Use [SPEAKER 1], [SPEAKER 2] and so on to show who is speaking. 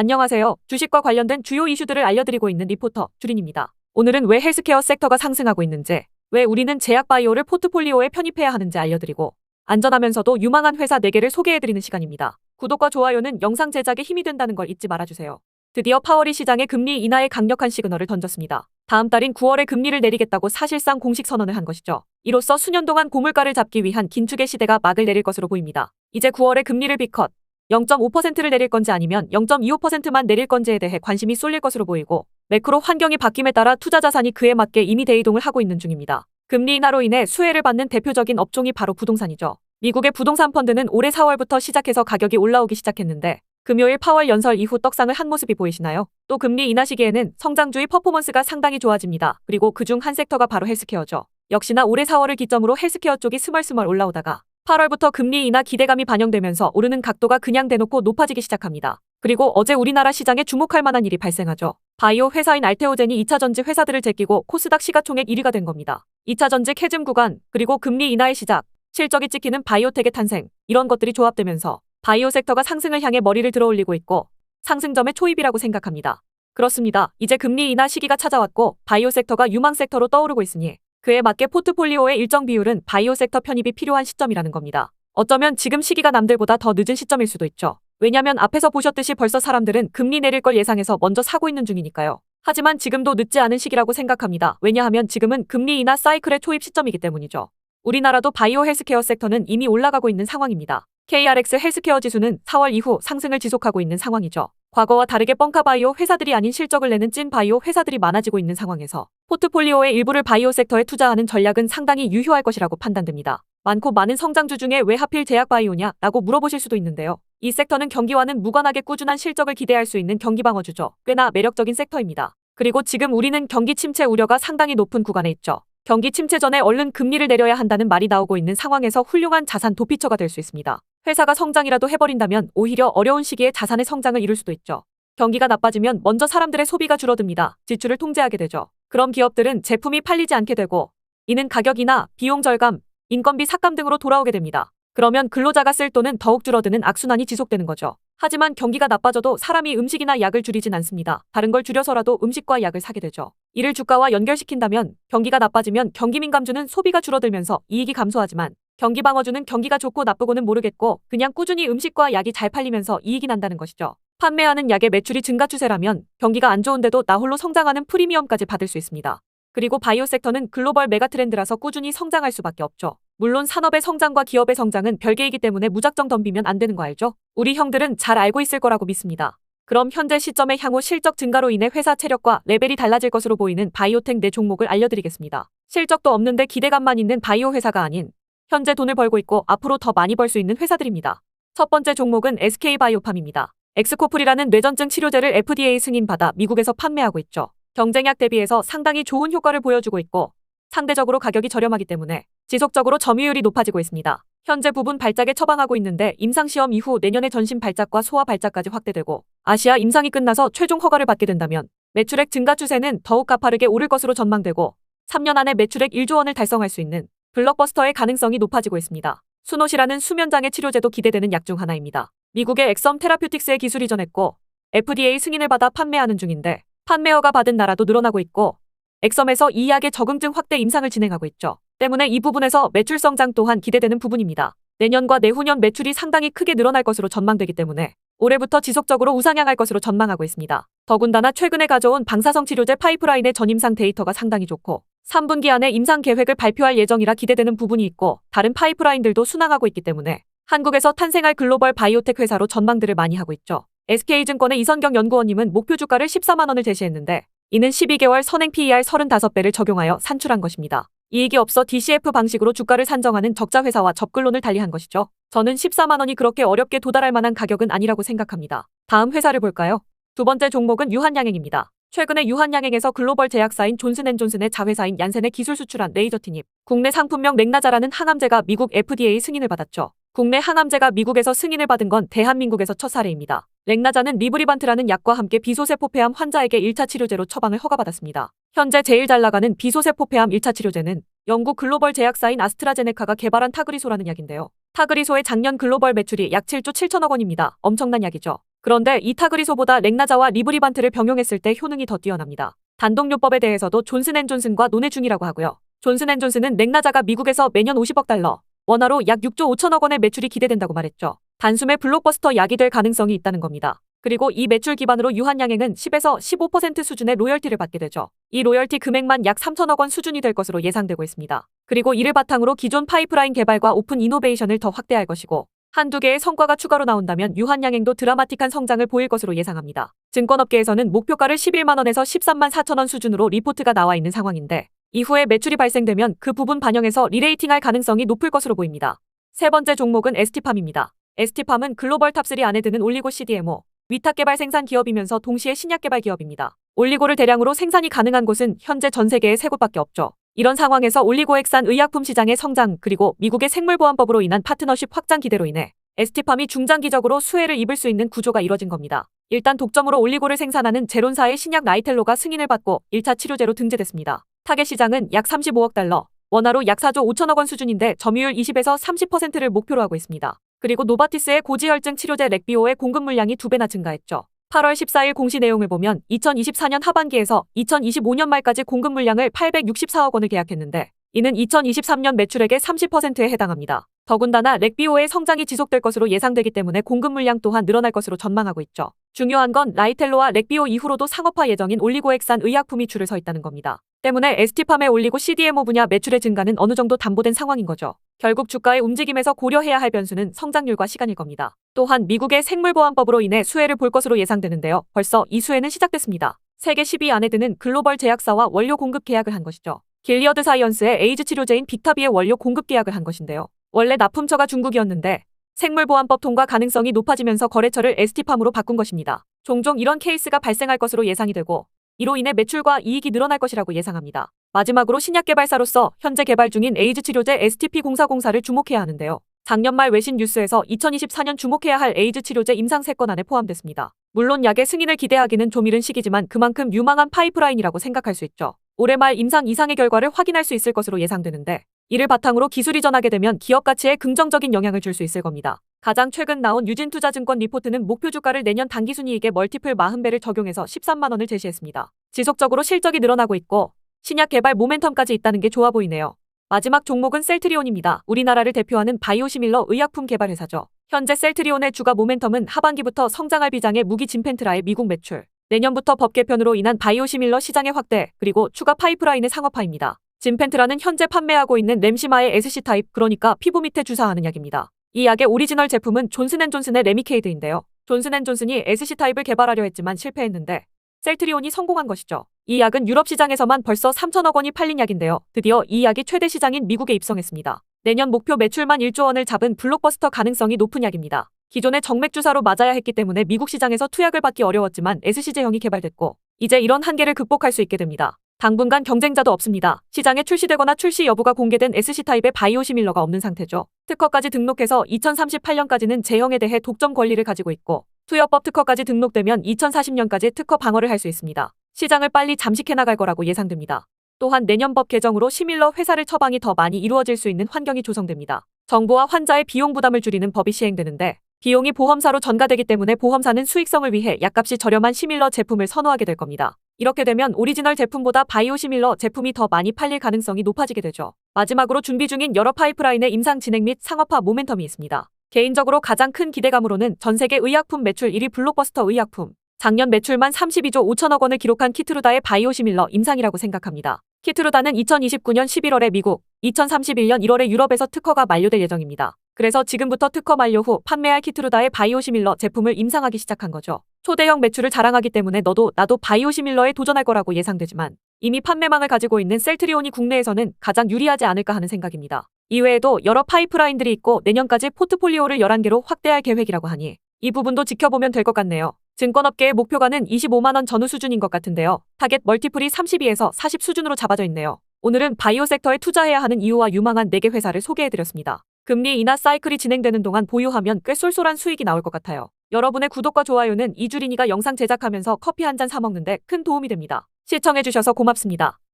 [SPEAKER 1] 안녕하세요. 주식과 관련된 주요 이슈들을 알려드리고 있는 리포터 주린입니다. 오늘은 왜 헬스케어 섹터가 상승하고 있는지, 왜 우리는 제약바이오를 포트폴리오에 편입해야 하는지 알려드리고, 안전하면서도 유망한 회사 4개를 소개해드리는 시간입니다. 구독과 좋아요는 영상 제작에 힘이 된다는 걸 잊지 말아주세요. 드디어 파월이 시장에 금리 인하의 강력한 시그널을 던졌습니다. 다음 달인 9월에 금리를 내리겠다고 사실상 공식 선언을 한 것이죠. 이로써 수년 동안 고물가를 잡기 위한 긴축의 시대가 막을 내릴 것으로 보입니다. 이제 9월에 금리를 B컷 0.5%를 내릴 건지 아니면 0.25%만 내릴 건지에 대해 관심이 쏠릴 것으로 보이고, 매크로 환경이 바뀜에 따라 투자 자산이 그에 맞게 이미 대이동을 하고 있는 중입니다. 금리 인하로 인해 수혜를 받는 대표적인 업종이 바로 부동산이죠. 미국의 부동산 펀드는 올해 4월부터 시작해서 가격이 올라오기 시작했는데, 금요일 파월 연설 이후 떡상을 한 모습이 보이시나요? 또 금리 인하 시기에는 성장주의 퍼포먼스가 상당히 좋아집니다. 그리고 그중 한 섹터가 바로 헬스케어죠. 역시나 올해 4월을 기점으로 헬스케어 쪽이 스멀스멀 올라오다가 8월부터 금리 인하 기대감이 반영되면서 오르는 각도가 그냥 대놓고 높아지기 시작합니다. 그리고 어제 우리나라 시장에 주목할 만한 일이 발생하죠. 바이오 회사인 알테오젠이 2차전지 회사들을 제끼고 코스닥 시가총액 1위가 된 겁니다. 2차전지 캐즘 구간, 그리고 금리 인하의 시작, 실적이 찍히는 바이오텍의 탄생, 이런 것들이 조합되면서 바이오 섹터가 상승을 향해 머리를 들어올리고 있고 상승점의 초입이라고 생각합니다. 그렇습니다. 이제 금리 인하 시기가 찾아왔고 바이오 섹터가 유망 섹터로 떠오르고 있으니 그에 맞게 포트폴리오의 일정 비율은 바이오 섹터 편입이 필요한 시점이라는 겁니다. 어쩌면 지금 시기가 남들보다 더 늦은 시점일 수도 있죠. 왜냐면 앞에서 보셨듯이 벌써 사람들은 금리 내릴 걸 예상해서 먼저 사고 있는 중이니까요. 하지만 지금도 늦지 않은 시기라고 생각합니다. 왜냐하면 지금은 금리 인하 사이클의 초입 시점이기 때문이죠. 우리나라도 바이오 헬스케어 섹터는 이미 올라가고 있는 상황입니다. KRX 헬스케어 지수는 4월 이후 상승을 지속하고 있는 상황이죠. 과거와 다르게 뻥카 바이오 회사들이 아닌 실적을 내는 찐 바이오 회사들이 많아지고 있는 상황에서 포트폴리오의 일부를 바이오 섹터에 투자하는 전략은 상당히 유효할 것이라고 판단됩니다. 많고 많은 성장주 중에 왜 하필 제약바이오냐? 라고 물어보실 수도 있는데요. 이 섹터는 경기와는 무관하게 꾸준한 실적을 기대할 수 있는 경기방어주죠. 꽤나 매력적인 섹터입니다. 그리고 지금 우리는 경기 침체 우려가 상당히 높은 구간에 있죠. 경기 침체 전에 얼른 금리를 내려야 한다는 말이 나오고 있는 상황에서 훌륭한 자산 도피처가 될 수 있습니다. 회사가 성장이라도 해버린다면 오히려 어려운 시기에 자산의 성장을 이룰 수도 있죠. 경기가 나빠지면 먼저 사람들의 소비가 줄어듭니다. 지출을 통제하게 되죠. 그럼 기업들은 제품이 팔리지 않게 되고, 이는 가격이나 비용 절감, 인건비 삭감 등으로 돌아오게 됩니다. 그러면 근로자가 쓸 돈은 더욱 줄어드는 악순환이 지속되는 거죠. 하지만 경기가 나빠져도 사람이 음식이나 약을 줄이진 않습니다. 다른 걸 줄여서라도 음식과 약을 사게 되죠. 이를 주가와 연결시킨다면 경기가 나빠지면 경기민감주는 소비가 줄어들면서 이익이 감소하지만 경기방어주는 경기가 좋고 나쁘고는 모르겠고 그냥 꾸준히 음식과 약이 잘 팔리면서 이익이 난다는 것이죠. 판매하는 약의 매출이 증가 추세라면 경기가 안 좋은데도 나홀로 성장하는 프리미엄까지 받을 수 있습니다. 그리고 바이오 섹터는 글로벌 메가트렌드라서 꾸준히 성장할 수밖에 없죠. 물론 산업의 성장과 기업의 성장은 별개이기 때문에 무작정 덤비면 안 되는 거 알죠? 우리 형들은 잘 알고 있을 거라고 믿습니다. 그럼 현재 시점의 향후 실적 증가로 인해 회사 체력과 레벨이 달라질 것으로 보이는 바이오텍 4종목을 알려드리겠습니다. 실적도 없는데 기대감만 있는 바이오 회사가 아닌 현재 돈을 벌고 있고 앞으로 더 많이 벌 수 있는 회사들입니다. 첫 번째 종목은 SK바이오팜입니다. 엑스코플이라는 뇌전증 치료제를 FDA 승인받아 미국에서 판매하고 있죠. 경쟁약 대비해서 상당히 좋은 효과를 보여주고 있고 상대적으로 가격이 저렴하기 때문에 지속적으로 점유율이 높아지고 있습니다. 현재 부분 발작에 처방하고 있는데 임상시험 이후 내년에 전신 발작과 소아 발작까지 확대되고 아시아 임상이 끝나서 최종 허가를 받게 된다면 매출액 증가 추세는 더욱 가파르게 오를 것으로 전망되고 3년 안에 매출액 1조 원을 달성할 수 있는 블록버스터의 가능성이 높아지고 있습니다. 수노시라는 수면장애 치료제도 기대되는 약 중 하나입니다. 미국의 엑섬 테라퓨틱스의 기술 이전했고 FDA 승인을 받아 판매하는 중인데 판매 허가 받은 나라도 늘어나고 있고 엑섬에서 이 약의 적응증 확대 임상을 진행하고 있죠. 때문에 이 부분에서 매출 성장 또한 기대되는 부분입니다. 내년과 내후년 매출이 상당히 크게 늘어날 것으로 전망되기 때문에 올해부터 지속적으로 우상향할 것으로 전망하고 있습니다. 더군다나 최근에 가져온 방사성 치료제 파이프라인의 전임상 데이터가 상당히 좋고 3분기 안에 임상 계획을 발표할 예정이라 기대되는 부분이 있고 다른 파이프라인들도 순항하고 있기 때문에 한국에서 탄생할 글로벌 바이오텍 회사로 전망들을 많이 하고 있죠. SK증권의 이선경 연구원님은 목표 주가를 14만 원을 제시했는데 이는 12개월 선행 PER 35배를 적용하여 산출한 것입니다. 이익이 없어 DCF 방식으로 주가를 산정하는 적자 회사와 접근론을 달리한 것이죠. 저는 14만 원이 그렇게 어렵게 도달할 만한 가격은 아니라고 생각합니다. 다음 회사를 볼까요? 두 번째 종목은 유한양행입니다. 최근에 유한양행에서 글로벌 제약사인 존슨앤존슨의 자회사인 얀센에 기술 수출한 레이저 티닙, 국내 상품명 렉나자라는 항암제가 미국 FDA 승인을 받았죠. 국내 항암제가 미국에서 승인을 받은 건 대한민국에서 첫 사례입니다. 렉나자는 리브리반트라는 약과 함께 비소세포폐암 환자에게 1차 치료제로 처방을 허가받았습니다. 현재 제일 잘 나가는 비소세포폐암 1차 치료제는 영국 글로벌 제약사인 아스트라제네카가 개발한 타그리소라는 약인데요. 타그리소의 작년 글로벌 매출이 약 7조 7천억 원입니다. 엄청난 약이죠. 그런데 이타그리소보다 렉나자와 리브리반트를 병용했을 때 효능이 더 뛰어납니다. 단독요법에 대해서도 존슨앤존슨과 논의 중이라고 하고요. 존슨앤존슨은 렉나자가 미국에서 매년 50억 달러, 원화로 약 6조 5천억 원의 매출이 기대된다고 말했죠. 단숨에 블록버스터 약이 될 가능성이 있다는 겁니다. 그리고 이 매출 기반으로 유한양행은 10에서 15% 수준의 로열티를 받게 되죠. 이 로열티 금액만 약 3천억 원 수준이 될 것으로 예상되고 있습니다. 그리고 이를 바탕으로 기존 파이프라인 개발과 오픈 이노베이션을 더 확대할 것이고 한두 개의 성과가 추가로 나온다면 유한양행도 드라마틱한 성장을 보일 것으로 예상합니다. 증권업계에서는 목표가를 11만 원에서 13만 4천 원 수준으로 리포트가 나와 있는 상황인데 이후에 매출이 발생되면 그 부분 반영해서 리레이팅할 가능성이 높을 것으로 보입니다. 세 번째 종목은 ST팜입니다. ST팜은 글로벌 탑3 안에 드는 올리고 CDMO, 위탁 개발 생산 기업이면서 동시에 신약 개발 기업입니다. 올리고를 대량으로 생산이 가능한 곳은 현재 전 세계에 세 곳밖에 없죠. 이런 상황에서 올리고액산 의약품 시장의 성장 그리고 미국의 생물보안법으로 인한 파트너십 확장 기대로 인해 ST팜이 중장기적으로 수혜를 입을 수 있는 구조가 이뤄진 겁니다. 일단 독점으로 올리고를 생산하는 제론사의 신약 나이텔로가 승인을 받고 1차 치료제로 등재됐습니다. 타겟 시장은 약 35억 달러, 원화로 약 4조 5천억 원 수준인데 점유율 20에서 30%를 목표로 하고 있습니다. 그리고 노바티스의 고지혈증 치료제 렉비오의 공급 물량이 2배나 증가했죠. 8월 14일 공시 내용을 보면 2024년 하반기에서 2025년 말까지 공급 물량을 864억 원을 계약했는데 이는 2023년 매출액의 30%에 해당합니다. 더군다나 렉비오의 성장이 지속될 것으로 예상되기 때문에 공급 물량 또한 늘어날 것으로 전망하고 있죠. 중요한 건 라이텔로와 렉비오 이후로도 상업화 예정인 올리고액산 의약품이 줄을 서 있다는 겁니다. 때문에 ST팜의 올리고 CDMO 분야 매출의 증가는 어느 정도 담보된 상황인 거죠. 결국 주가의 움직임에서 고려해야 할 변수는 성장률과 시간일 겁니다. 또한 미국의 생물보안법으로 인해 수혜를 볼 것으로 예상되는데요. 벌써 이 수혜는 시작됐습니다. 세계 10위 안에 드는 글로벌 제약사와 원료 공급 계약을 한 것이죠. 길리어드 사이언스의 에이즈 치료제인 빅타비의 원료 공급 계약을 한 것인데요. 원래 납품처가 중국이었는데 생물보안법 통과 가능성이 높아지면서 거래처를 ST팜으로 바꾼 것입니다. 종종 이런 케이스가 발생할 것으로 예상이 되고 이로 인해 매출과 이익이 늘어날 것이라고 예상합니다. 마지막으로 신약 개발사로서 현재 개발 중인 에이즈 치료제 STP-040를 주목해야 하는데요. 작년 말 외신 뉴스에서 2024년 주목해야 할 에이즈 치료제 임상 3건 안에 포함됐습니다. 물론 약의 승인을 기대하기는 좀 이른 시기지만 그만큼 유망한 파이프라인이라고 생각할 수 있죠. 올해 말 임상 이상의 결과를 확인할 수 있을 것으로 예상되는데 이를 바탕으로 기술 이전하게 되면 기업 가치에 긍정적인 영향을 줄 수 있을 겁니다. 가장 최근 나온 유진투자증권 리포트는 목표 주가를 내년 당기순이익에 멀티플 40배를 적용해서 13만 원을 제시했습니다. 지속적으로 실적이 늘어나고 있고 신약 개발 모멘텀까지 있다는 게 좋아 보이네요. 마지막 종목은 셀트리온입니다. 우리나라를 대표하는 바이오시밀러 의약품 개발 회사죠. 현재 셀트리온의 주가 모멘텀은 하반기부터 성장할 비장의 무기 진펜트라의 미국 매출, 내년부터 법 개편으로 인한 바이오시밀러 시장의 확대, 그리고 추가 파이프라인의 상업화입니다. 진펜트라는 현재 판매하고 있는 램시마의 SC타입, 그러니까 피부 밑에 주사하는 약입니다. 이 약의 오리지널 제품은 존슨앤존슨의 레미케이드인데요. 존슨앤존슨이 SC타입을 개발하려 했지만 실패했는데 셀트리온이 성공한 것이죠. 이 약은 유럽 시장에서만 벌써 3천억 원이 팔린 약인데요. 드디어 이 약이 최대 시장인 미국에 입성했습니다. 내년 목표 매출만 1조 원을 잡은 블록버스터 가능성이 높은 약입니다. 기존의 정맥 주사로 맞아야 했기 때문에 미국 시장에서 투약을 받기 어려웠지만 SC제형이 개발됐고 이제 이런 한계를 극복할 수 있게 됩니다. 당분간 경쟁자도 없습니다. 시장에 출시되거나 출시 여부가 공개된 SC타입의 바이오시밀러가 없는 상태죠. 특허까지 등록해서 2038년까지는 제형에 대해 독점 권리를 가지고 있고 투여법 특허까지 등록되면 2040년까지 특허 방어를 할 수 있습니다. 시장을 빨리 잠식해 나갈 거라고 예상됩니다. 또한 내년 법 개정으로 시밀러 회사를 처방이 더 많이 이루어질 수 있는 환경이 조성됩니다. 정부와 환자의 비용 부담을 줄이는 법이 시행되는데 비용이 보험사로 전가되기 때문에 보험사는 수익성을 위해 약값이 저렴한 시밀러 제품을 선호하게 될 겁니다. 이렇게 되면 오리지널 제품보다 바이오시밀러 제품이 더 많이 팔릴 가능성이 높아지게 되죠. 마지막으로 준비 중인 여러 파이프라인의 임상 진행 및 상업화 모멘텀이 있습니다. 개인적으로 가장 큰 기대감으로는 전세계 의약품 매출 1위 블록버스터 의약품, 작년 매출만 32조 5천억 원을 기록한 키트루다의 바이오시밀러 임상이라고 생각합니다. 키트루다는 2029년 11월에 미국, 2031년 1월에 유럽에서 특허가 만료될 예정입니다. 그래서 지금부터 특허 만료 후 판매할 키트루다의 바이오시밀러 제품을 임상하기 시작한 거죠. 초대형 매출을 자랑하기 때문에 너도 나도 바이오시밀러에 도전할 거라고 예상되지만 이미 판매망을 가지고 있는 셀트리온이 국내에서는 가장 유리하지 않을까 하는 생각입니다. 이외에도 여러 파이프라인들이 있고 내년까지 포트폴리오를 11개로 확대할 계획이라고 하니 이 부분도 지켜보면 될 것 같네요. 증권업계의 목표가는 25만 원 전후 수준인 것 같은데요. 타겟 멀티플이 32에서 40 수준으로 잡아져 있네요. 오늘은 바이오 섹터에 투자해야 하는 이유와 유망한 4개 회사를 소개해드렸습니다. 금리 인하 사이클이 진행되는 동안 보유하면 꽤 쏠쏠한 수익이 나올 것 같아요. 여러분의 구독과 좋아요는 이주린이가 영상 제작하면서 커피 한 잔 사 먹는데 큰 도움이 됩니다. 시청해주셔서 고맙습니다.